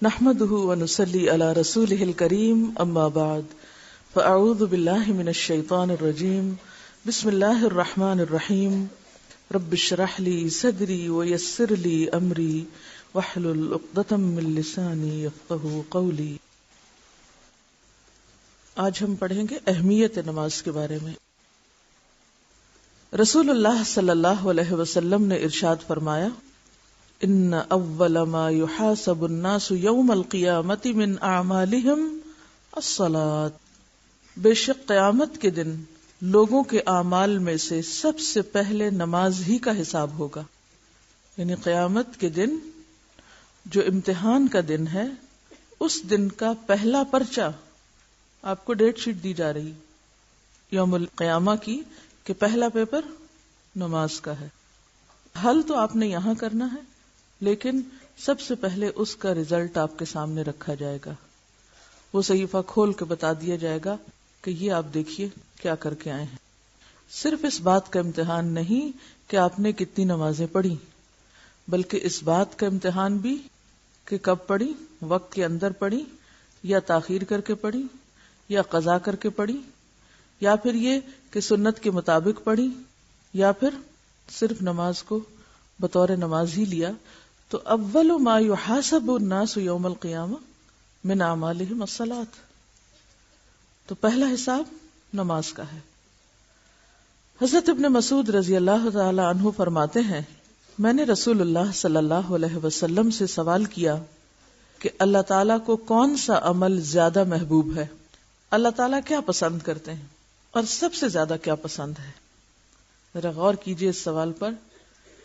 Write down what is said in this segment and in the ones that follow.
نحمده ونصلي على رسوله الكريم اما بعد فاعوذ بالله من الشيطان الرجيم بسم الله الرحمن الرحيم رب اشرح لي صدري ويسر لي امري واحلل عقدة من لساني يفقهوا قولي۔ آج ہم پڑھیں گے اہمیت نماز کے بارے میں۔ رسول اللہ صلی اللہ علیہ وسلم نے ارشاد فرمایا، ان اول ما يحاسب الناس يوم القیامة من اعمالهم الصلاة، بے شک قیامت کے دن لوگوں کے اعمال میں سے سب سے پہلے نماز ہی کا حساب ہوگا۔ یعنی قیامت کے دن جو امتحان کا دن ہے، اس دن کا پہلا پرچہ آپ کو ڈیٹ شیٹ دی جا رہی یوم القیامہ کی کہ پہلا پیپر نماز کا ہے۔ حل تو آپ نے یہاں کرنا ہے، لیکن سب سے پہلے اس کا رزلٹ آپ کے سامنے رکھا جائے گا۔ وہ صحیفہ کھول کے بتا دیا جائے گا کہ یہ آپ دیکھیے کیا کر کے آئے ہیں۔ صرف اس بات کا امتحان نہیں کہ آپ نے کتنی نمازیں پڑھی، بلکہ اس بات کا امتحان بھی کہ کب پڑھی، وقت کے اندر پڑھی یا تاخیر کر کے پڑھی یا قضا کر کے پڑھی، یا پھر یہ کہ سنت کے مطابق پڑھی، یا پھر صرف نماز کو بطور نماز ہی لیا۔ تو اول ما یحاسب الناس یوم القیامہ من اعمالہم الصلاۃ، تو پہلا حساب نماز کا ہے۔ حضرت ابن مسعود رضی اللہ تعالی عنہ فرماتے ہیں، میں نے رسول اللہ صلی اللہ علیہ وسلم سے سوال کیا کہ اللہ تعالیٰ کو کون سا عمل زیادہ محبوب ہے، اللہ تعالیٰ کیا پسند کرتے ہیں اور سب سے زیادہ کیا پسند ہے۔ ذرا غور کیجئے اس سوال پر۔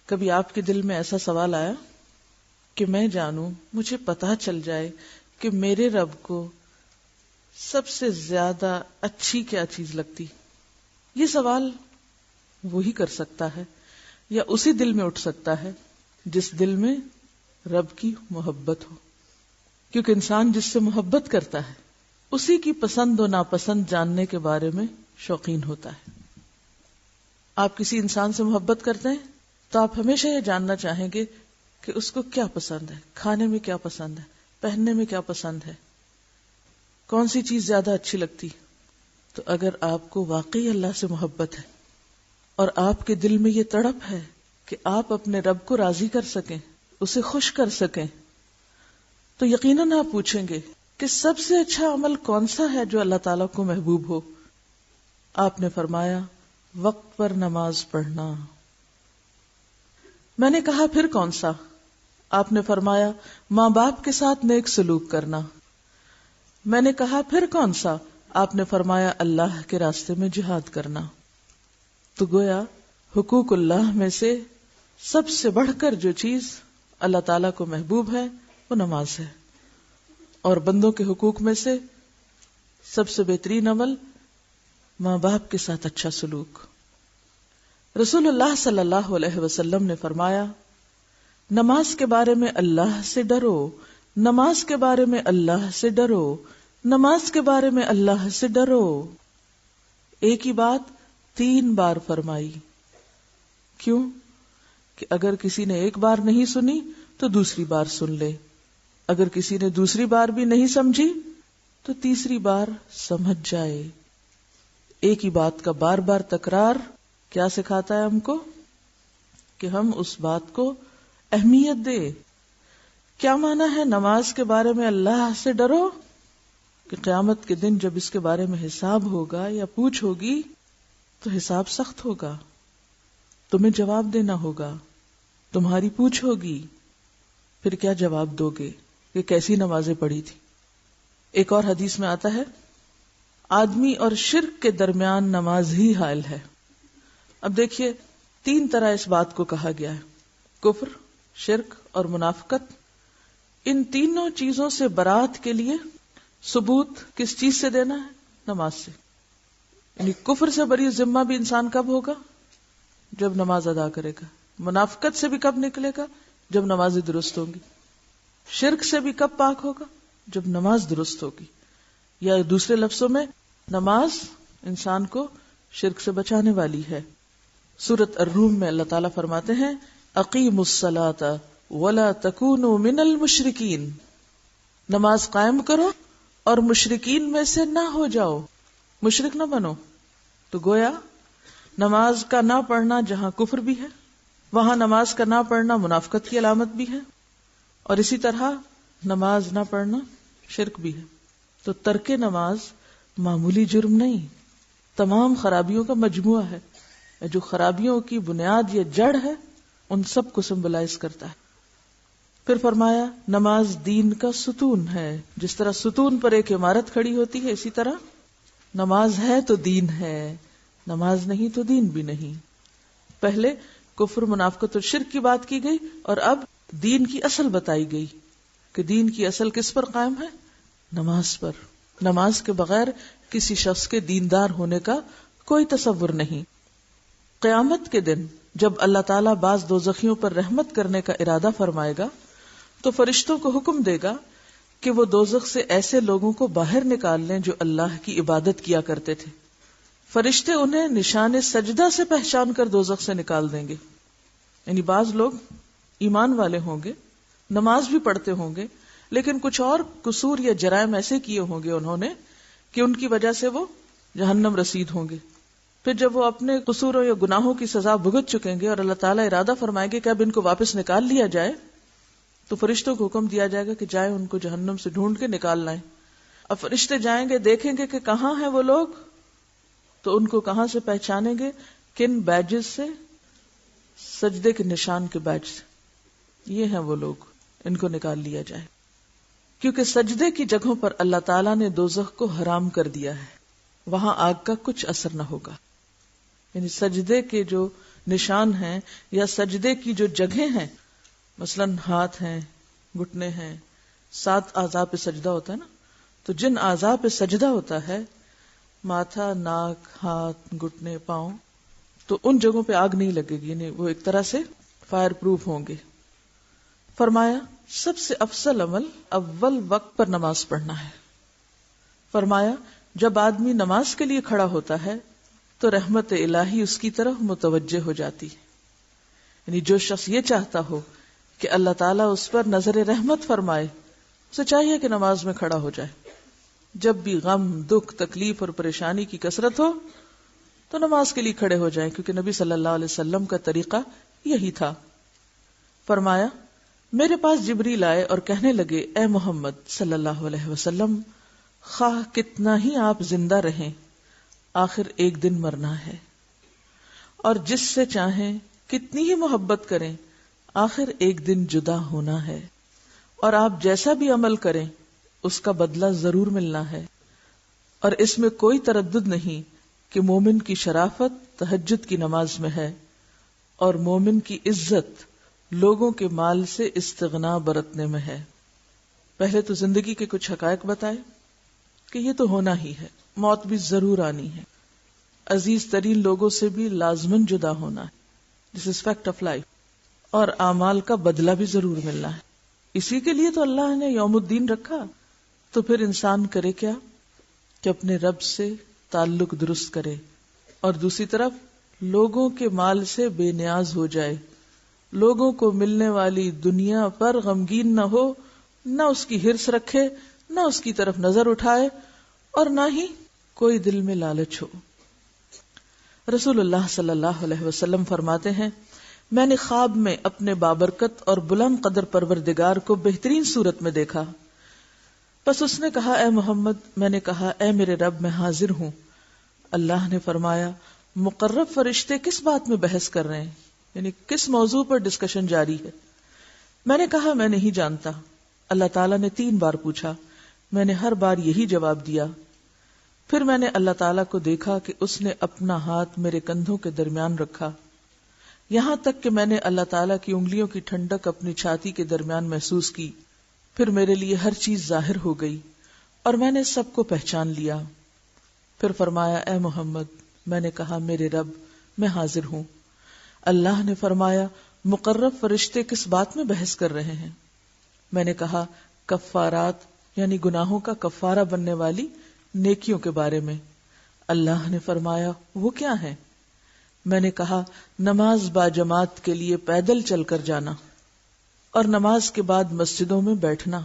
کبھی آپ کے دل میں ایسا سوال آیا کہ میں جانوں، مجھے پتہ چل جائے کہ میرے رب کو سب سے زیادہ اچھی کیا چیز لگتی؟ یہ سوال وہی کر سکتا ہے یا اسی دل میں اٹھ سکتا ہے جس دل میں رب کی محبت ہو، کیونکہ انسان جس سے محبت کرتا ہے اسی کی پسند و ناپسند جاننے کے بارے میں شوقین ہوتا ہے۔ آپ کسی انسان سے محبت کرتے ہیں تو آپ ہمیشہ یہ جاننا چاہیں گے کہ اس کو کیا پسند ہے، کھانے میں کیا پسند ہے، پہننے میں کیا پسند ہے، کون سی چیز زیادہ اچھی لگتی۔ تو اگر آپ کو واقعی اللہ سے محبت ہے اور آپ کے دل میں یہ تڑپ ہے کہ آپ اپنے رب کو راضی کر سکیں، اسے خوش کر سکیں، تو یقیناً آپ پوچھیں گے کہ سب سے اچھا عمل کون سا ہے جو اللہ تعالیٰ کو محبوب ہو۔ آپ نے فرمایا، وقت پر نماز پڑھنا۔ میں نے کہا پھر کون سا؟ آپ نے فرمایا، ماں باپ کے ساتھ نیک سلوک کرنا۔ میں نے کہا پھر کون سا؟ آپ نے فرمایا، اللہ کے راستے میں جہاد کرنا۔ تو گویا حقوق اللہ میں سے سب سے بڑھ کر جو چیز اللہ تعالیٰ کو محبوب ہے وہ نماز ہے، اور بندوں کے حقوق میں سے سب سے بہترین عمل ماں باپ کے ساتھ اچھا سلوک۔ رسول اللہ صلی اللہ علیہ وسلم نے فرمایا، نماز کے بارے میں اللہ سے ڈرو، نماز کے بارے میں اللہ سے ڈرو، نماز کے بارے میں اللہ سے ڈرو۔ ایک ہی بات 3 بار فرمائی۔ کیوں؟ کہ اگر کسی نے ایک بار نہیں سنی تو دوسری بار سن لے، اگر کسی نے دوسری بار بھی نہیں سمجھی تو تیسری بار سمجھ جائے۔ ایک ہی بات کا بار بار تکرار کیا سکھاتا ہے ہم کو؟ کہ ہم اس بات کو اہمیت دے۔ کیا معنی ہے نماز کے بارے میں اللہ سے ڈرو؟ کہ قیامت کے دن جب اس کے بارے میں حساب ہوگا یا پوچھ ہوگی تو حساب سخت ہوگا، تمہیں جواب دینا ہوگا، تمہاری پوچھ ہوگی، پھر کیا جواب دو گے کہ کیسی نمازیں پڑھی تھی۔ ایک اور حدیث میں آتا ہے، آدمی اور شرک کے درمیان نماز ہی حائل ہے۔ اب دیکھیے 3 طرح اس بات کو کہا گیا ہے، کفر، شرک اور منافقت۔ ان تینوں چیزوں سے برات کے لیے ثبوت کس چیز سے دینا ہے؟ نماز سے۔ یعنی کفر سے بری ذمہ بھی انسان کب ہوگا؟ جب نماز ادا کرے گا۔ منافقت سے بھی کب نکلے گا؟ جب نمازیں درست ہوں گی۔ شرک سے بھی کب پاک ہوگا؟ جب نماز درست ہوگی، یا دوسرے لفظوں میں نماز انسان کو شرک سے بچانے والی ہے۔ سورۃ الروم میں اللہ تعالیٰ فرماتے ہیں، اقیموا الصلاۃ ولا تکونوا من المشرکین، نماز قائم کرو اور مشرکین میں سے نہ ہو جاؤ، مشرک نہ بنو. تو گویا نماز کا نہ پڑھنا جہاں کفر بھی ہے، وہاں نماز کا نہ پڑھنا منافقت کی علامت بھی ہے، اور اسی طرح نماز نہ پڑھنا شرک بھی ہے. تو ترک نماز معمولی جرم نہیں، تمام خرابیوں کا مجموعہ ہے. جو خرابیوں کی بنیاد یا جڑ ہے ان سب کو سمبلائز کرتا ہے. پھر فرمایا نماز دین کا ستون ہے. جس طرح ستون پر ایک عمارت کھڑی ہوتی ہے، اسی طرح نماز ہے تو دین ہے، نماز نہیں تو دین بھی نہیں. پہلے کفر، منافقت اور شرک کی بات کی گئی، اور اب دین کی اصل بتائی گئی کہ دین کی اصل کس پر قائم ہے؟ نماز پر. نماز کے بغیر کسی شخص کے دیندار ہونے کا کوئی تصور نہیں. قیامت کے دن جب اللہ تعالیٰ بعض دوزخیوں پر رحمت کرنے کا ارادہ فرمائے گا تو فرشتوں کو حکم دے گا کہ وہ دوزخ سے ایسے لوگوں کو باہر نکال لیں جو اللہ کی عبادت کیا کرتے تھے. فرشتے انہیں نشان سجدہ سے پہچان کر دوزخ سے نکال دیں گے. یعنی بعض لوگ ایمان والے ہوں گے، نماز بھی پڑھتے ہوں گے، لیکن کچھ اور قصور یا جرائم ایسے کیے ہوں گے انہوں نے کہ ان کی وجہ سے وہ جہنم رسید ہوں گے. پھر جب وہ اپنے قصوروں یا گناہوں کی سزا بھگت چکیں گے اور اللہ تعالیٰ ارادہ فرمائے گے کہ اب ان کو واپس نکال لیا جائے، تو فرشتوں کو حکم دیا جائے گا کہ جائیں ان کو جہنم سے ڈھونڈ کے نکال لائیں. اب فرشتے جائیں گے، دیکھیں گے کہ کہاں ہیں وہ لوگ، تو ان کو کہاں سے پہچانیں گے؟ کن بیجز سے؟ سجدے کے نشان کے بیج سے. یہ ہیں وہ لوگ، ان کو نکال لیا جائے. کیونکہ سجدے کی جگہوں پر اللہ تعالیٰ نے دوزخ کو حرام کر دیا ہے، وہاں آگ کا کچھ اثر نہ ہوگا. یعنی سجدے کے جو نشان ہیں یا سجدے کی جو جگہیں ہیں، مثلا ہاتھ ہیں، گھٹنے ہیں، 7 اعضاء پہ سجدہ ہوتا ہے نا، تو جن اعضاء پہ سجدہ ہوتا ہے، ماتھا، ناک، ہاتھ، گھٹنے، پاؤں، تو ان جگہوں پہ آگ نہیں لگے گی، یعنی وہ ایک طرح سے فائر پروف ہوں گے. فرمایا سب سے افضل عمل اول وقت پر نماز پڑھنا ہے. فرمایا جب آدمی نماز کے لیے کھڑا ہوتا ہے تو رحمت الہی اس کی طرف متوجہ ہو جاتی ہے. یعنی جو شخص یہ چاہتا ہو کہ اللہ تعالیٰ اس پر نظر رحمت فرمائے، اسے چاہیے کہ نماز میں کھڑا ہو جائے. جب بھی غم، دکھ، تکلیف اور پریشانی کی کثرت ہو تو نماز کے لیے کھڑے ہو جائیں، کیونکہ نبی صلی اللہ علیہ وسلم کا طریقہ یہی تھا. فرمایا میرے پاس جبریل آئے اور کہنے لگے اے محمد صلی اللہ علیہ وسلم، خواہ کتنا ہی آپ زندہ رہیں، آخر ایک دن مرنا ہے، اور جس سے چاہیں کتنی ہی محبت کریں، آخر ایک دن جدا ہونا ہے، اور آپ جیسا بھی عمل کریں اس کا بدلہ ضرور ملنا ہے. اور اس میں کوئی تردد نہیں کہ مومن کی شرافت تہجد کی نماز میں ہے، اور مومن کی عزت لوگوں کے مال سے استغنا برتنے میں ہے. پہلے تو زندگی کے کچھ حقائق بتائے کہ یہ تو ہونا ہی ہے، موت بھی ضرور آنی ہے، عزیز ترین لوگوں سے بھی لازمن جدا ہونا ہے، دس از فیکٹ آف لائف، اور اعمال کا بدلہ بھی ضرور ملنا ہے. اسی کے لیے تو اللہ نے یوم الدین رکھا. تو پھر انسان کرے کیا کہ اپنے رب سے تعلق درست کرے، اور دوسری طرف لوگوں کے مال سے بے نیاز ہو جائے، لوگوں کو ملنے والی دنیا پر غمگین نہ ہو، نہ اس کی ہرس رکھے، نہ اس کی طرف نظر اٹھائے، اور نہ ہی کوئی دل میں لالچ ہو. رسول اللہ صلی اللہ علیہ وسلم فرماتے ہیں میں نے خواب میں اپنے بابرکت اور بلند قدر پروردگار کو بہترین صورت میں دیکھا. بس اس نے کہا اے محمد، میں نے کہا اے میرے رب میں حاضر ہوں. اللہ نے فرمایا مقرب فرشتے کس بات میں بحث کر رہے ہیں، یعنی کس موضوع پر ڈسکشن جاری ہے؟ میں نے کہا میں نہیں جانتا. اللہ تعالیٰ نے 3 بار پوچھا، میں نے ہر بار یہی جواب دیا. پھر میں نے اللہ تعالیٰ کو دیکھا کہ اس نے اپنا ہاتھ میرے کندھوں کے درمیان رکھا، یہاں تک کہ میں نے اللہ تعالیٰ کی انگلیوں کی ٹھنڈک اپنی چھاتی کے درمیان محسوس کی. پھر میرے لیے ہر چیز ظاہر ہو گئی اور میں نے سب کو پہچان لیا. پھر فرمایا اے محمد، میں نے کہا میرے رب میں حاضر ہوں. اللہ نے فرمایا مقرب فرشتے کس بات میں بحث کر رہے ہیں؟ میں نے کہا کفارات، یعنی گناہوں کا کفارہ بننے والی نیکیوں کے بارے میں. اللہ نے فرمایا وہ کیا ہے؟ میں نے کہا نماز با جماعت کے لیے پیدل چل کر جانا، اور نماز کے بعد مسجدوں میں بیٹھنا.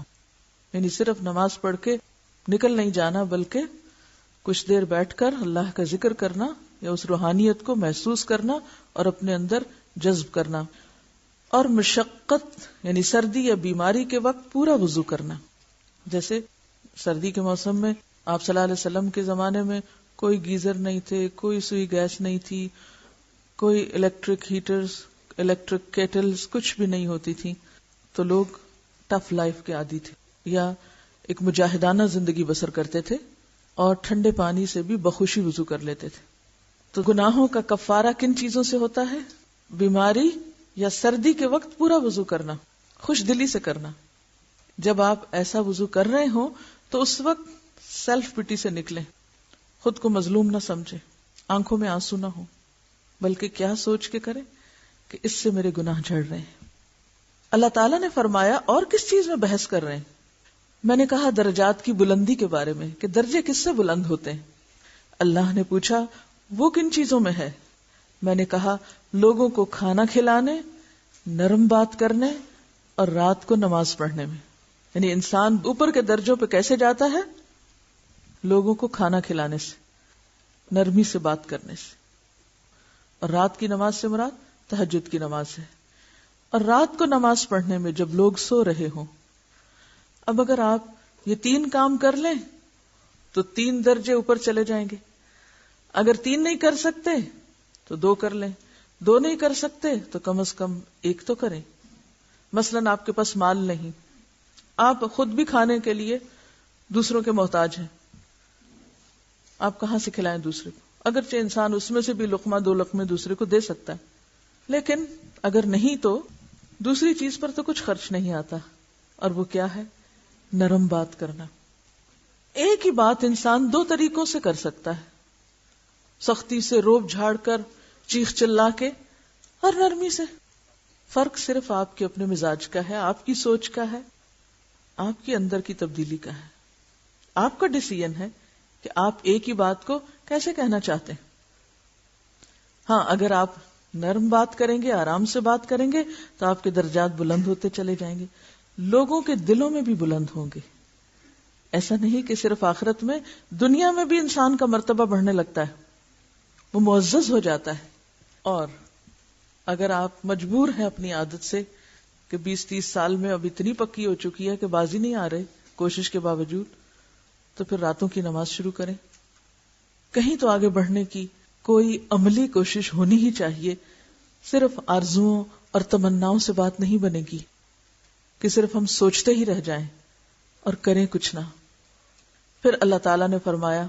یعنی صرف نماز پڑھ کے نکل نہیں جانا، بلکہ کچھ دیر بیٹھ کر اللہ کا ذکر کرنا یا اس روحانیت کو محسوس کرنا اور اپنے اندر جذب کرنا. اور مشقت یعنی سردی یا بیماری کے وقت پورا وضو کرنا. جیسے سردی کے موسم میں آپ صلی اللہ علیہ وسلم کے زمانے میں کوئی گیزر نہیں تھے، کوئی سوئی گیس نہیں تھی، کوئی الیکٹرک ہیٹرز، الیکٹرک کیٹلز کچھ بھی نہیں ہوتی تھی، تو لوگ ٹف لائف کے عادی تھے یا ایک مجاہدانہ زندگی بسر کرتے تھے اور ٹھنڈے پانی سے بھی بخوشی وضو کر لیتے تھے. تو گناہوں کا کفارہ کن چیزوں سے ہوتا ہے؟ بیماری یا سردی کے وقت پورا وضو کرنا، خوش دلی سے کرنا. جب آپ ایسا وضو کر رہے ہوں تو اس وقت سیلف پٹی سے نکلیں، خود کو مظلوم نہ سمجھیں، آنکھوں میں آنسو نہ ہو، بلکہ کیا سوچ کے کریں کہ اس سے میرے گناہ جھڑ رہے ہیں. اللہ تعالیٰ نے فرمایا اور کس چیز میں بحث کر رہے ہیں؟ میں نے کہا درجات کی بلندی کے بارے میں کہ درجے کس سے بلند ہوتے ہیں. اللہ نے پوچھا وہ کن چیزوں میں ہے؟ میں نے کہا لوگوں کو کھانا کھلانے، نرم بات کرنے اور رات کو نماز پڑھنے میں. یعنی انسان اوپر کے درجوں پہ کیسے جاتا ہے؟ لوگوں کو کھانا کھلانے سے، نرمی سے بات کرنے سے. اور رات کی نماز سے مراد تہجد کی نماز ہے. اور رات کو نماز پڑھنے میں جب لوگ سو رہے ہوں. اب اگر آپ یہ 3 کام کر لیں تو 3 درجے اوپر چلے جائیں گے. اگر 3 نہیں کر سکتے تو 2 کر لیں، 2 نہیں کر سکتے تو کم از کم 1 تو کریں. مثلاً آپ کے پاس مال نہیں، آپ خود بھی کھانے کے لیے دوسروں کے محتاج ہیں، آپ کہاں سے کھلائیں دوسرے کو؟ اگرچہ انسان اس میں سے بھی لقمہ 2 لقمے دوسرے کو دے سکتا ہے، لیکن اگر نہیں تو دوسری چیز پر تو کچھ خرچ نہیں آتا. اور وہ کیا ہے؟ نرم بات کرنا. ایک ہی بات انسان 2 طریقوں سے کر سکتا ہے، سختی سے روب جھاڑ کر، چیخ چلا کے، اور نرمی سے. فرق صرف آپ کے اپنے مزاج کا ہے، آپ کی سوچ کا ہے، آپ کے اندر کی تبدیلی کا ہے. آپ کا ڈیسیژن ہے کہ آپ ایک ہی بات کو کیسے کہنا چاہتے ہیں. ہاں، اگر آپ نرم بات کریں گے، آرام سے بات کریں گے تو آپ کے درجات بلند ہوتے چلے جائیں گے، لوگوں کے دلوں میں بھی بلند ہوں گے. ایسا نہیں کہ صرف آخرت میں، دنیا میں بھی انسان کا مرتبہ بڑھنے لگتا ہے، وہ معزز ہو جاتا ہے. اور اگر آپ مجبور ہیں اپنی عادت سے کہ 20-30 سال میں اب اتنی پکی ہو چکی ہے کہ بازی نہیں آ رہے کوشش کے باوجود، تو پھر راتوں کی نماز شروع کریں. کہیں تو آگے بڑھنے کی کوئی عملی کوشش ہونی ہی چاہیے. صرف آرزوؤں اور تمناؤں سے بات نہیں بنے گی کہ صرف ہم سوچتے ہی رہ جائیں اور کریں کچھ نہ. پھر اللہ تعالیٰ نے فرمایا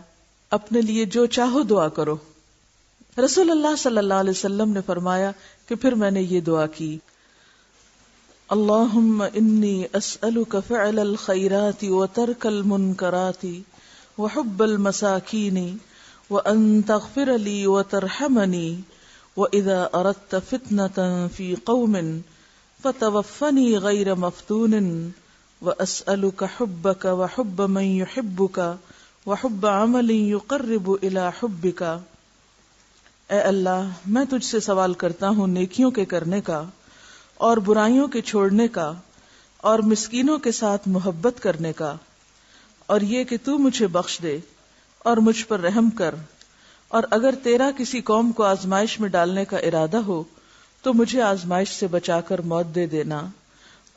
اپنے لیے جو چاہو دعا کرو. رسول اللہ صلی اللہ علیہ وسلم نے فرمایا کہ پھر میں نے یہ دعا کی، اللہم انی اسألک فعل الخیرات وترک المنکرات وحب المساکین وان تغفر لی وترحمنی واذا اردت فتنة فی قوم فتوفنی غیر مفتون واسألک حبک وحب من یحبک وحب عمل یقرب الی حبک. اے اللہ، میں تجھ سے سوال کرتا ہوں نیکیوں کے کرنے کا اور برائیوں کے چھوڑنے کا اور مسکینوں کے ساتھ محبت کرنے کا، اور یہ کہ تو مجھے بخش دے اور مجھ پر رحم کر، اور اگر تیرا کسی قوم کو آزمائش میں ڈالنے کا ارادہ ہو تو مجھے آزمائش سے بچا کر موت دے دینا.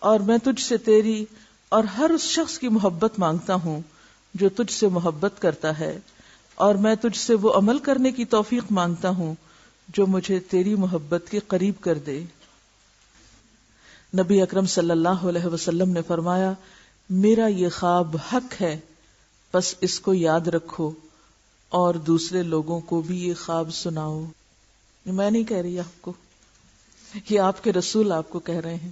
اور میں تجھ سے تیری اور ہر اس شخص کی محبت مانگتا ہوں جو تجھ سے محبت کرتا ہے، اور میں تجھ سے وہ عمل کرنے کی توفیق مانگتا ہوں جو مجھے تیری محبت کے قریب کر دے. نبی اکرم صلی اللہ علیہ وسلم نے فرمایا میرا یہ خواب حق ہے، بس اس کو یاد رکھو اور دوسرے لوگوں کو بھی یہ خواب سناؤ. میں نہیں کہہ رہی آپ کو، یہ آپ کے رسول آپ کو کہہ رہے ہیں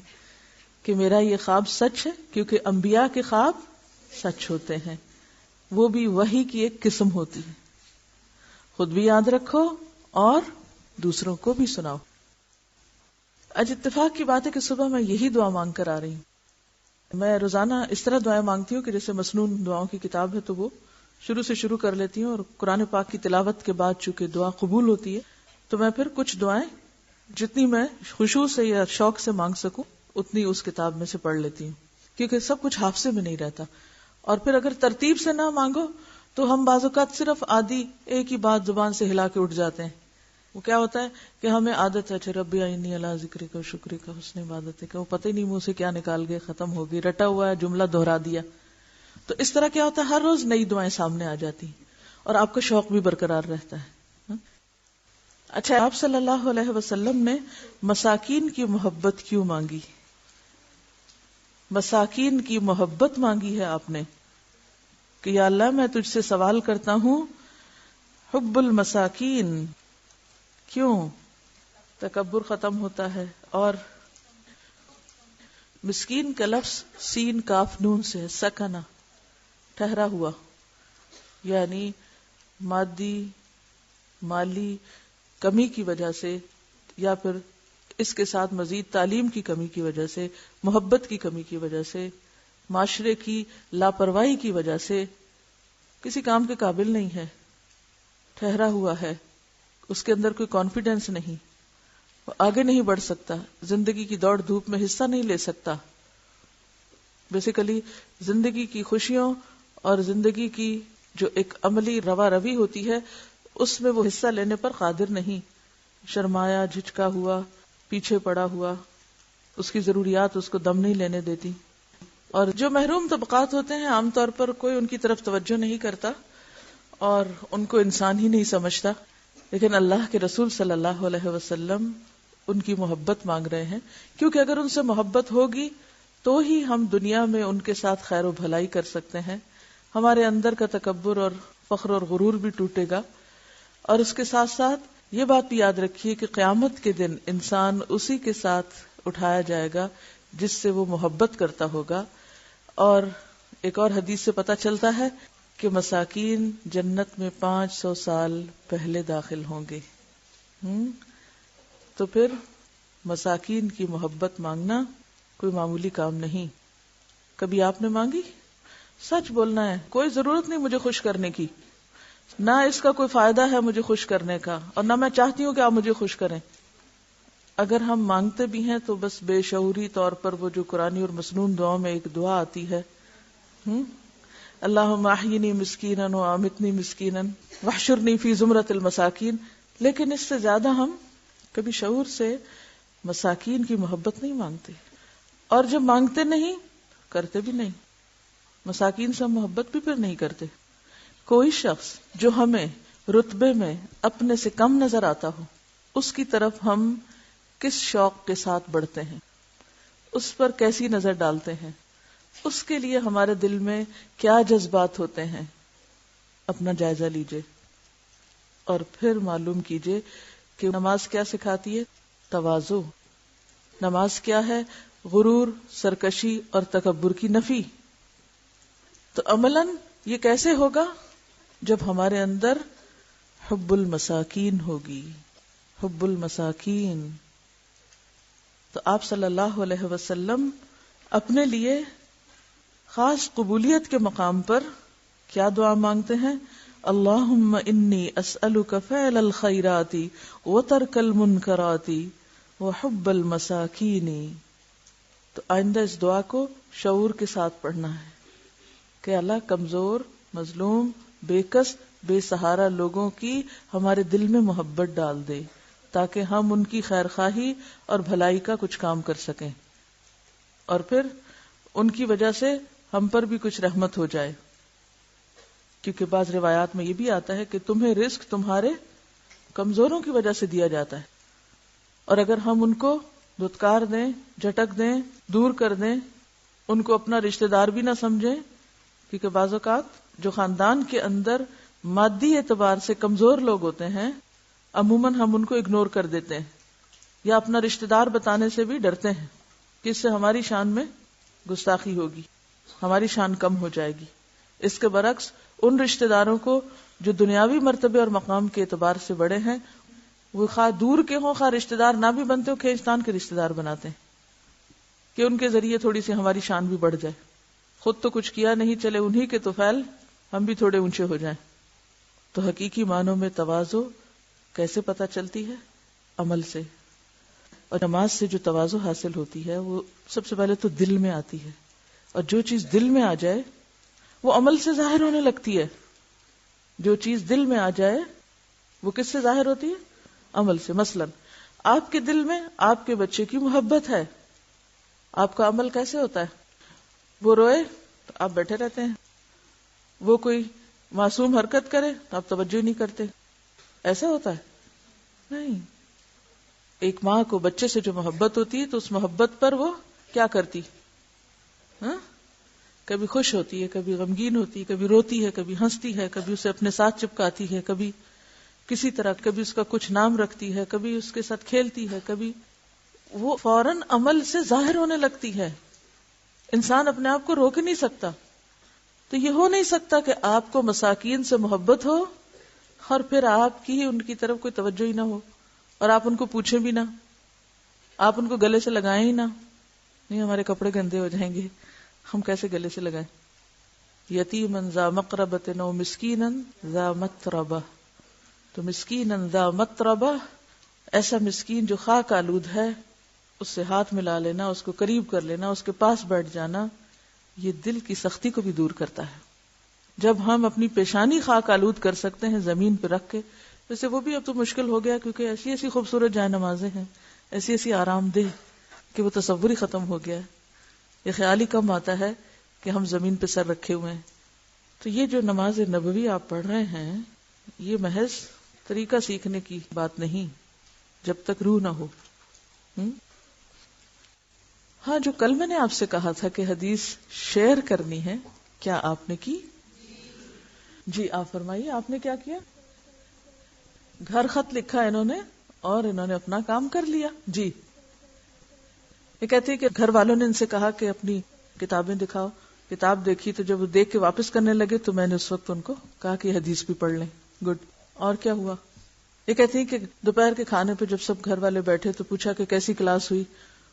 کہ میرا یہ خواب سچ ہے، کیونکہ انبیاء کے خواب سچ ہوتے ہیں، وہ بھی وحی کی ایک قسم ہوتی ہے. خود بھی یاد رکھو اور دوسروں کو بھی سناؤ. آج اتفاق کی بات ہے کہ صبح میں یہی دعا مانگ کر آ رہی ہوں. میں روزانہ اس طرح دعائیں مانگتی ہوں کہ جیسے مسنون دعاؤں کی کتاب ہے تو وہ شروع سے شروع کر لیتی ہوں، اور قرآن پاک کی تلاوت کے بعد چونکہ دعا قبول ہوتی ہے تو میں پھر کچھ دعائیں جتنی میں خشوع سے یا شوق سے مانگ سکوں اتنی اس کتاب میں سے پڑھ لیتی ہوں. کیونکہ سب کچھ حافظے میں نہیں رہتا. اور پھر اگر ترتیب سے نہ مانگو تو ہم بعض اوقات صرف آدھی ایک ہی بات زبان سے ہلا کے اٹھ جاتے ہیں. وہ کیا ہوتا ہے کہ ہمیں عادت ہے اچھا ربی اعنی علی ذکرک و شکرک و حسن عبادتک، وہ پتہ ہی نہیں منہ سے کیا نکال گئے، ختم ہو گئی، رٹا ہوا ہے جملہ دہرا دیا. تو اس طرح کیا ہوتا ہے ہر روز نئی دعائیں سامنے آ جاتی ہیں اور آپ کا شوق بھی برقرار رہتا ہے. اچھا، آپ صلی اللہ علیہ وسلم نے مساکین کی محبت کیوں مانگی؟ مساکین کی محبت مانگی ہے آپ نے کہ یا اللہ میں تجھ سے سوال کرتا ہوں حب المساکین. کیوں؟ تکبر ختم ہوتا ہے. اور مسکین کا لفظ سین کاف نون سے سکنا، ٹھہرا ہوا، یعنی مالی کمی کی وجہ سے یا پھر اس کے ساتھ مزید تعلیم کی کمی کی وجہ سے، محبت کی کمی کی وجہ سے، معاشرے کی لاپرواہی کی وجہ سے کسی کام کے قابل نہیں ہے، ٹھہرا ہوا ہے، اس کے اندر کوئی کانفیڈنس نہیں، وہ آگے نہیں بڑھ سکتا، زندگی کی دوڑ دھوپ میں حصہ نہیں لے سکتا. بیسیکلی زندگی کی خوشیوں اور زندگی کی جو ایک عملی روا روی ہوتی ہے اس میں وہ حصہ لینے پر قادر نہیں، شرمایا، جھجکا ہوا، پیچھے پڑا ہوا، اس کی ضروریات اس کو دم نہیں لینے دیتی. اور جو محروم طبقات ہوتے ہیں عام طور پر کوئی ان کی طرف توجہ نہیں کرتا اور ان کو انسان ہی نہیں سمجھتا. لیکن اللہ کے رسول صلی اللہ علیہ وسلم ان کی محبت مانگ رہے ہیں، کیونکہ اگر ان سے محبت ہوگی تو ہی ہم دنیا میں ان کے ساتھ خیر و بھلائی کر سکتے ہیں، ہمارے اندر کا تکبر اور فخر اور غرور بھی ٹوٹے گا. اور اس کے ساتھ ساتھ یہ بات بھی یاد رکھیے کہ قیامت کے دن انسان اسی کے ساتھ اٹھایا جائے گا جس سے وہ محبت کرتا ہوگا. اور ایک اور حدیث سے پتہ چلتا ہے کہ مساکین جنت میں 500 سال پہلے داخل ہوں گے. تو پھر مساکین کی محبت مانگنا کوئی معمولی کام نہیں. کبھی آپ نے مانگی؟ سچ بولنا ہے، کوئی ضرورت نہیں مجھے خوش کرنے کی، نہ اس کا کوئی فائدہ ہے مجھے خوش کرنے کا، اور نہ میں چاہتی ہوں کہ آپ مجھے خوش کریں. اگر ہم مانگتے بھی ہیں تو بس بے شعوری طور پر وہ جو قرآنی اور مسنون دعاؤں میں ایک دعا آتی ہے اللہم احیینی مسکینا و امتنی مسکینا واحشرنی فی زمرۃ المساکین، لیکن اس سے زیادہ ہم کبھی شعور سے مساکین کی محبت نہیں مانگتے. اور جب مانگتے نہیں کرتے بھی نہیں، مساکین سے ہم محبت بھی پھر نہیں کرتے. کوئی شخص جو ہمیں رتبے میں اپنے سے کم نظر آتا ہو اس کی طرف ہم کس شوق کے ساتھ بڑھتے ہیں، اس پر کیسی نظر ڈالتے ہیں، اس کے لیے ہمارے دل میں کیا جذبات ہوتے ہیں، اپنا جائزہ لیجئے. اور پھر معلوم کیجئے کہ نماز کیا سکھاتی ہے؟ تواضع. نماز کیا ہے؟ غرور، سرکشی اور تکبر کی نفی. تو عملاً یہ کیسے ہوگا؟ جب ہمارے اندر حب المساکین ہوگی. حب المساکین. تو آپ صلی اللہ علیہ وسلم اپنے لیے خاص قبولیت کے مقام پر کیا دعا مانگتے ہیں؟ اللہم انی اسألک فعل الخیرات وترک المنکرات وحب المساکین. تو آئندہ اس دعا کو شعور کے ساتھ پڑھنا ہے کہ اللہ کمزور، مظلوم، بے کس، بے سہارا لوگوں کی ہمارے دل میں محبت ڈال دے تاکہ ہم ان کی خیر خواہی اور بھلائی کا کچھ کام کر سکیں، اور پھر ان کی وجہ سے ہم پر بھی کچھ رحمت ہو جائے. کیونکہ بعض روایات میں یہ بھی آتا ہے کہ تمہیں رزق تمہارے کمزوروں کی وجہ سے دیا جاتا ہے، اور اگر ہم ان کو دھتکار دیں، جھٹک دیں، دور کر دیں، ان کو اپنا رشتہ دار بھی نہ سمجھیں، کیونکہ بعض اوقات جو خاندان کے اندر مادی اعتبار سے کمزور لوگ ہوتے ہیں عموماً ہم ان کو اگنور کر دیتے ہیں یا اپنا رشتہ دار بتانے سے بھی ڈرتے ہیں کہ اس سے ہماری شان میں گستاخی ہوگی، ہماری شان کم ہو جائے گی. اس کے برعکس ان رشتہ داروں کو جو دنیاوی مرتبے اور مقام کے اعتبار سے بڑے ہیں، وہ خواہ دور کے ہوں خواہ رشتہ دار نہ بھی بنتے ہو، کھینچتان کے رشتہ دار بناتے ہیں کہ ان کے ذریعے تھوڑی سی ہماری شان بھی بڑھ جائے. خود تو کچھ کیا نہیں، چلے انہی کے تو فعل ہم بھی تھوڑے اونچے ہو جائیں. تو حقیقی معنوں میں تواضع کیسے پتہ چلتی ہے؟ عمل سے. اور نماز سے جو تواضع حاصل ہوتی ہے وہ سب سے پہلے تو دل میں آتی ہے. اور جو چیز دل میں آ جائے وہ عمل سے ظاہر ہونے لگتی ہے. جو چیز دل میں آ جائے وہ کس سے ظاہر ہوتی ہے؟ عمل سے. مثلا آپ کے دل میں آپ کے بچے کی محبت ہے، آپ کا عمل کیسے ہوتا ہے؟ وہ روئے تو آپ بیٹھے رہتے ہیں، وہ کوئی معصوم حرکت کرے تو آپ توجہ نہیں کرتے. ایسا ہوتا ہے؟ نہیں. ایک ماں کو بچے سے جو محبت ہوتی ہے تو اس محبت پر وہ کیا کرتی؟ کبھی خوش ہوتی ہے، کبھی غمگین ہوتی ہے، کبھی روتی ہے، کبھی ہنستی ہے، کبھی اسے اپنے ساتھ چپکاتی ہے، کبھی کسی طرح، کبھی اس کا کچھ نام رکھتی ہے، کبھی اس کے ساتھ کھیلتی ہے، کبھی وہ فوراً عمل سے ظاہر ہونے لگتی ہے. انسان اپنے آپ کو روک نہیں سکتا. تو یہ ہو نہیں سکتا کہ آپ کو مساکین سے محبت ہو اور پھر آپ کی ان کی طرف کوئی توجہ ہی نہ ہو اور آپ ان کو پوچھیں بھی نہ، آپ ان کو گلے سے لگائیں ہی نہ. نہیں، ہمارے کپڑے گندے ہو جائیں گے، ہم کیسے گلے سے لگائیں؟ یتیمن ذا مقربۃ و مسکینن ذا متربہ. تو مسکینن ذا متربہ، ایسا مسکین جو خاک آلود ہے، اس سے ہاتھ ملا لینا، اس کو قریب کر لینا، اس کے پاس بیٹھ جانا، یہ دل کی سختی کو بھی دور کرتا ہے. جب ہم اپنی پیشانی خاک آلود کر سکتے ہیں زمین پہ رکھ کے، ویسے وہ بھی اب تو مشکل ہو گیا کیونکہ ایسی ایسی خوبصورت جائے نمازیں ہیں، ایسی ایسی آرام دہ کہ وہ تصور ہی ختم ہو گیا ہے. یہ خیال ہی کم آتا ہے کہ ہم زمین پہ سر رکھے ہوئے ہیں. تو یہ جو نماز نبوی آپ پڑھ رہے ہیں، یہ محض طریقہ سیکھنے کی بات نہیں جب تک روح نہ ہو. ہاں، جو کل میں نے آپ سے کہا تھا کہ حدیث شیئر کرنی ہے، کیا آپ نے کی؟ جی آپ فرمائیے، آپ نے کیا کیا؟ گھر خط لکھا انہوں نے اور انہوں نے اپنا کام کر لیا. جی، یہ کہتے ہیں کہ گھر والوں نے ان سے کہا کہ اپنی کتابیں دکھاؤ. کتاب دیکھی تو جب وہ دیکھ کے واپس کرنے لگے تو میں نے اس وقت ان کو کہا کہ حدیث بھی پڑھ لیں. گڈ. اور کیا ہوا؟ یہ کہتی ہیں کہ دوپہر کے کھانے پہ جب سب گھر والے بیٹھے تو پوچھا کہ کیسی کلاس ہوئی،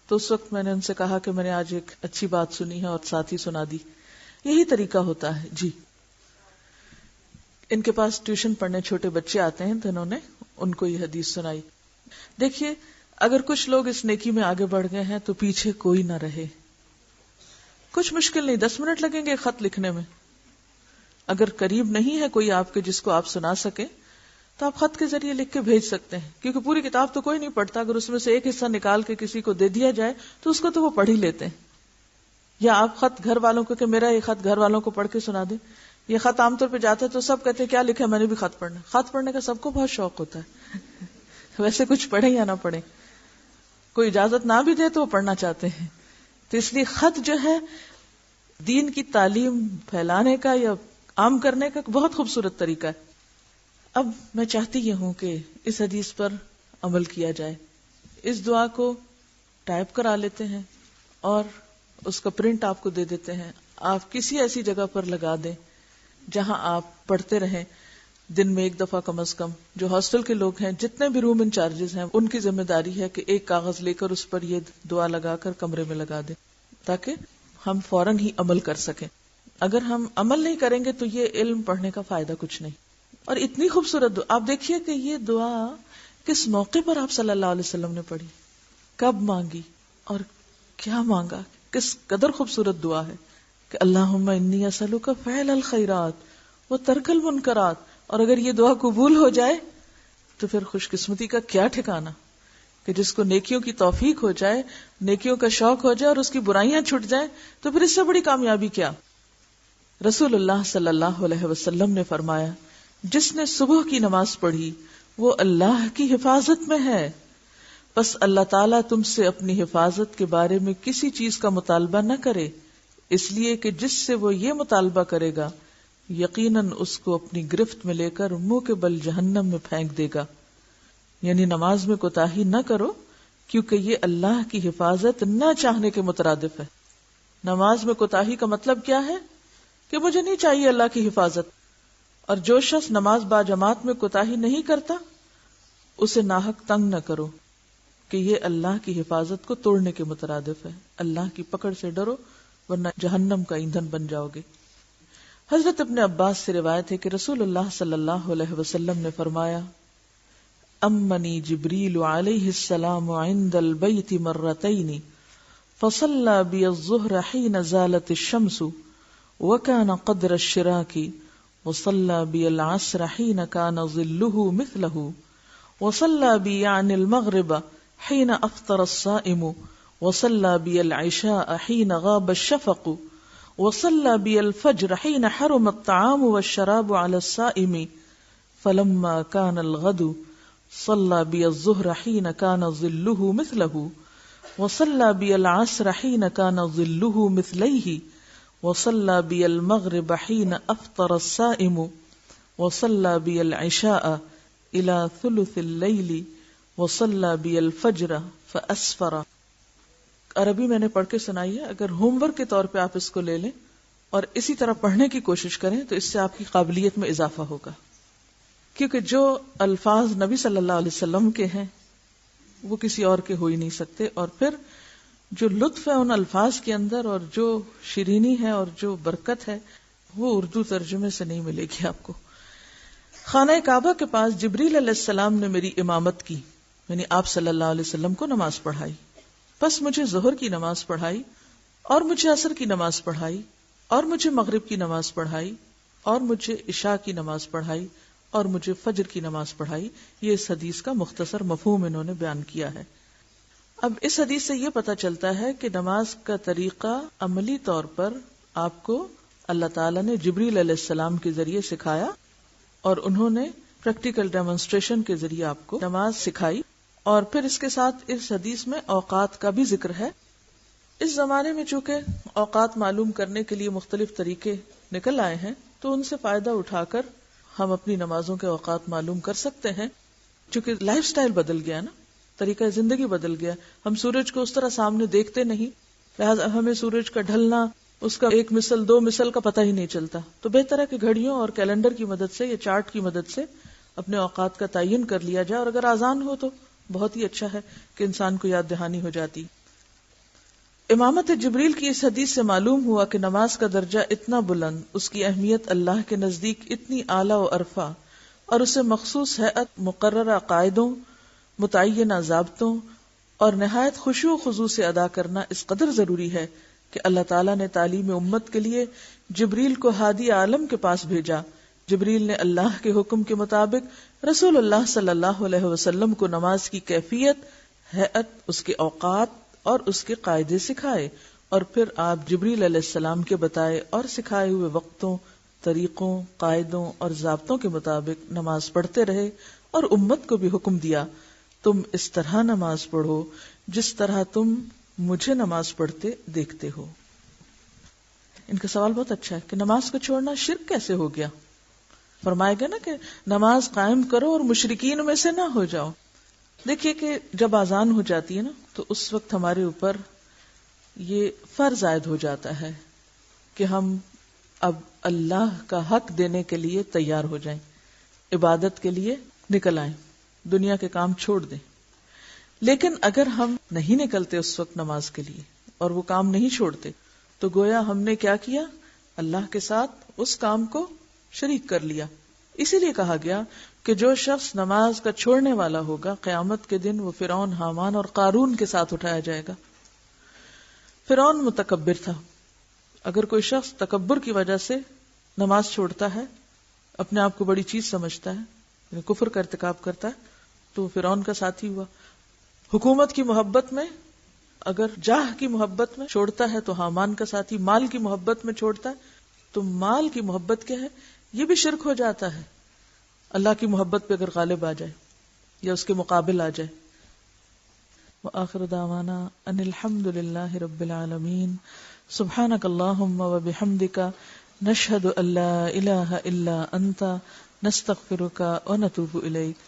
تو اس وقت میں نے ان سے کہا کہ میں نے آج ایک اچھی بات سنی ہے اور ساتھ ہی سنا دی. یہی طریقہ ہوتا ہے. جی، ان کے پاس ٹیوشن پڑھنے چھوٹے بچے آتے ہیں تو انہوں نے ان کو یہ حدیث سنائی. دیکھیے، اگر کچھ لوگ اس نیکی میں آگے بڑھ گئے ہیں تو پیچھے کوئی نہ رہے. کچھ مشکل نہیں، 10 منٹ لگیں گے خط لکھنے میں. اگر قریب نہیں ہے کوئی آپ کے جس کو آپ سنا سکیں تو آپ خط کے ذریعے لکھ کے بھیج سکتے ہیں، کیونکہ پوری کتاب تو کوئی نہیں پڑھتا. اگر اس میں سے ایک حصہ نکال کے کسی کو دے دیا جائے تو اس کو تو وہ پڑھ ہی لیتے ہیں. یا آپ خط گھر والوں کو کہ میرا یہ خط گھر والوں کو پڑھ کے سنا دیں. یہ خط عام طور پہ جاتا ہے تو سب کہتے ہیں کیا لکھا، میں نے بھی خط پڑھنا. خط پڑھنے کا سب کو بہت شوق ہوتا ہے ویسے کچھ پڑھیں یا نہ پڑھیں، کوئی اجازت نہ بھی دے تو وہ پڑھنا چاہتے ہیں. تو اس لیے خط جو ہے دین کی تعلیم پھیلانے کا یا عام کرنے کا بہت خوبصورت طریقہ ہے. اب میں چاہتی یہ ہوں کہ اس حدیث پر عمل کیا جائے. اس دعا کو ٹائپ کرا لیتے ہیں اور اس کا پرنٹ آپ کو دے دیتے ہیں. آپ کسی ایسی جگہ پر لگا دیں جہاں آپ پڑھتے رہیں دن میں ایک دفعہ کم از کم. جو ہاسٹل کے لوگ ہیں، جتنے بھی روم انچارجز ہیں، ان کی ذمہ داری ہے کہ ایک کاغذ لے کر اس پر یہ دعا لگا کر کمرے میں لگا دیں تاکہ ہم فوراً ہی عمل کر سکیں. اگر ہم عمل نہیں کریں گے تو یہ علم پڑھنے کا فائدہ کچھ نہیں. اور اتنی خوبصورت دعا آپ دیکھیے کہ یہ دعا کس موقع پر آپ صلی اللہ علیہ وسلم نے پڑھی، کب مانگی اور کیا مانگا. کس قدر خوبصورت دعا ہے کہ اللہم انی اسألک فعل الخیرات و ترک المنکرات. اور اگر یہ دعا قبول ہو جائے تو پھر خوش قسمتی کا کیا ٹھکانہ کہ جس کو نیکیوں کی توفیق ہو جائے، نیکیوں کا شوق ہو جائے اور اس کی برائیاں چھٹ جائیں تو پھر اس سے بڑی کامیابی کیا. رسول اللہ صلی اللہ علیہ وسلم نے فرمایا، جس نے صبح کی نماز پڑھی وہ اللہ کی حفاظت میں ہے، بس اللہ تعالیٰ تم سے اپنی حفاظت کے بارے میں کسی چیز کا مطالبہ نہ کرے، اس لیے کہ جس سے وہ یہ مطالبہ کرے گا یقیناً اس کو اپنی گرفت میں لے کر منہ کے بل جہنم میں پھینک دے گا. یعنی نماز میں کوتاہی نہ کرو کیونکہ یہ اللہ کی حفاظت نہ چاہنے کے مترادف ہے. نماز میں کوتاہی کا مطلب کیا ہے کہ مجھے نہیں چاہیے اللہ کی حفاظت. اور جو شخص نماز با جماعت میں کوتاہی نہیں کرتا اسے ناحق تنگ نہ کرو کہ یہ اللہ کی حفاظت کو توڑنے کے مترادف ہے. اللہ کی پکڑ سے ڈرو ورنہ جہنم کا ایندھن بن جاؤ گے. حضرت ابن عباس سے روایت ہے کہ رسول اللہ صلی اللہ علیہ وسلم نے فرمایا، امنی جبریل علیہ السلام عند البیت مرتین فصلى بي الظهر حين زالت الشمس وكان قدر الشراك وصلى بي العصر حين كان ظله مثله وصلى بي يعني المغرب حين أفطر الصائم وصلى بي العشاء حين غاب الشفق وصلى بي الفجر حين حرم الطعام والشراب على الصائم فلما كان الغد صلى بي الظهر حين كان ظله مثله وصلى بي العصر حين كان ظله مثليه وصلى بي المغرب حين أفطر الصائم وصلى بي العشاء إلى ثلث الليل وصلى بي الفجر فأسفر. عربی میں نے پڑھ کے سنائی ہے، اگر ہوم ورک کے طور پہ آپ اس کو لے لیں اور اسی طرح پڑھنے کی کوشش کریں تو اس سے آپ کی قابلیت میں اضافہ ہوگا، کیونکہ جو الفاظ نبی صلی اللہ علیہ وسلم کے ہیں وہ کسی اور کے ہو ہی نہیں سکتے، اور پھر جو لطف ہے ان الفاظ کے اندر اور جو شیرینی ہے اور جو برکت ہے وہ اردو ترجمے سے نہیں ملے گی آپ کو. خانہ کعبہ کے پاس جبریل علیہ السلام نے میری امامت کی، یعنی آپ صلی اللہ علیہ وسلم کو نماز پڑھائی، پس مجھے ظہر کی نماز پڑھائی اور مجھے عصر کی نماز پڑھائی اور مجھے مغرب کی نماز پڑھائی اور مجھے عشاء کی نماز پڑھائی اور مجھے فجر کی نماز پڑھائی. یہ اس حدیث کا مختصر مفہوم انہوں نے بیان کیا ہے. اب اس حدیث سے یہ پتہ چلتا ہے کہ نماز کا طریقہ عملی طور پر آپ کو اللہ تعالیٰ نے جبریل علیہ السلام کے ذریعے سکھایا اور انہوں نے پریکٹیکل ڈیمونسٹریشن کے ذریعے آپ کو نماز سکھائی. اور پھر اس کے ساتھ اس حدیث میں اوقات کا بھی ذکر ہے. اس زمانے میں چونکہ اوقات معلوم کرنے کے لیے مختلف طریقے نکل آئے ہیں تو ان سے فائدہ اٹھا کر ہم اپنی نمازوں کے اوقات معلوم کر سکتے ہیں. چونکہ لائف سٹائل بدل گیا نا، طریقہ زندگی بدل گیا، ہم سورج کو اس طرح سامنے دیکھتے نہیں، لہٰذا ہمیں سورج کا ڈھلنا، اس کا 1 مثل 2 مثل کا پتہ ہی نہیں چلتا. تو بہتر ہے کہ گھڑیوں اور کیلنڈر کی مدد سے یا چارٹ کی مدد سے اپنے اوقات کا تعین کر لیا جائے، اور اگر آزان ہو تو بہت ہی اچھا ہے کہ انسان کو یاد دہانی ہو جاتی. امامت جبریل کی اس حدیث سے معلوم ہوا کہ نماز کا درجہ اتنا بلند، اس کی اہمیت اللہ کے نزدیک اتنی اعلیٰ و عرفہ، اور اسے مخصوص ہیئت، مقررہ قاعدوں، متعینہ ضابطوں اور نہایت خشوع و خضوع سے ادا کرنا اس قدر ضروری ہے کہ اللہ تعالیٰ نے تعلیم امت کے لیے جبریل کو ہادی عالم کے پاس بھیجا. جبریل نے اللہ کے حکم کے مطابق رسول اللہ صلی اللہ علیہ وسلم کو نماز کی کیفیت، ہیئت، اس کے اوقات اور اس کے قاعدے سکھائے، اور پھر آپ جبریل علیہ السلام کے بتائے اور سکھائے ہوئے وقتوں، طریقوں، قاعدوں اور ضابطوں کے مطابق نماز پڑھتے رہے اور امت کو بھی حکم دیا، تم اس طرح نماز پڑھو جس طرح تم مجھے نماز پڑھتے دیکھتے ہو. ان کا سوال بہت اچھا ہے کہ نماز کو چھوڑنا شرک کیسے ہو گیا؟ فرمایا گیا نا کہ نماز قائم کرو اور مشرکین میں سے نہ ہو جاؤ. دیکھیے کہ جب آذان ہو جاتی ہے نا تو اس وقت ہمارے اوپر یہ فرض عائد ہو جاتا ہے کہ ہم اب اللہ کا حق دینے کے لیے تیار ہو جائیں، عبادت کے لیے نکل آئیں، دنیا کے کام چھوڑ دیں. لیکن اگر ہم نہیں نکلتے اس وقت نماز کے لیے اور وہ کام نہیں چھوڑتے تو گویا ہم نے کیا کیا؟ اللہ کے ساتھ اس کام کو شریک کر لیا. اسی لیے کہا گیا کہ جو شخص نماز کا چھوڑنے والا ہوگا قیامت کے دن وہ فرعون، حامان اور قارون کے ساتھ اٹھایا جائے گا. فرعون متکبر تھا. اگر کوئی شخص تکبر کی وجہ سے نماز چھوڑتا ہے، اپنے آپ کو بڑی چیز سمجھتا ہے، یعنی کفر کا ارتکاب کرتا ہے، تو فرعون کا ساتھی ہوا. حکومت کی محبت میں، اگر جاہ کی محبت میں چھوڑتا ہے تو حامان کا ساتھی. مال کی محبت میں چھوڑتا ہے تو مال کی محبت کیا ہے؟ یہ بھی شرک ہو جاتا ہے. اللہ کی محبت پہ اگر غالب آ جائے یا اس کے مقابل آ جائے. وآخر دعوانا ان الحمد للہ رب العالمین. سبحانک اللہم وبحمدک نشہد ان لا الہ الا انت نستغفرک ونتوب الیک.